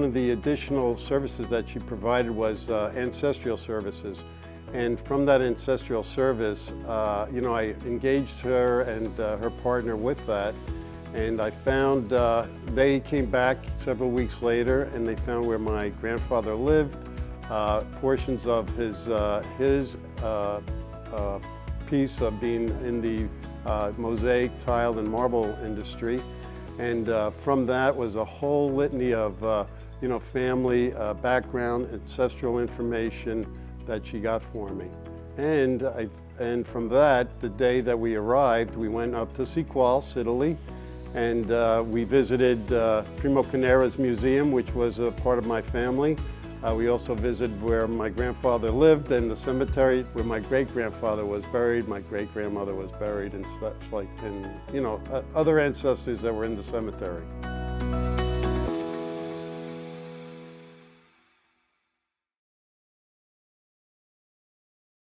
of the additional services that she provided was ancestral services. And from that ancestral service, you know, I engaged her and her partner with that. And I found, they came back several weeks later and they found where my grandfather lived, portions of his piece of being in the mosaic, tile, and marble industry. And from that was a whole litany of, you know, family background, ancestral information that she got for me. And from that, the day that we arrived, we went up to Siquals, Italy, and we visited Primo Canera's museum, which was a part of my family. We also visited where my grandfather lived and the cemetery where my great-grandfather was buried, my great-grandmother was buried, and such like, and you know, other ancestors that were in the cemetery.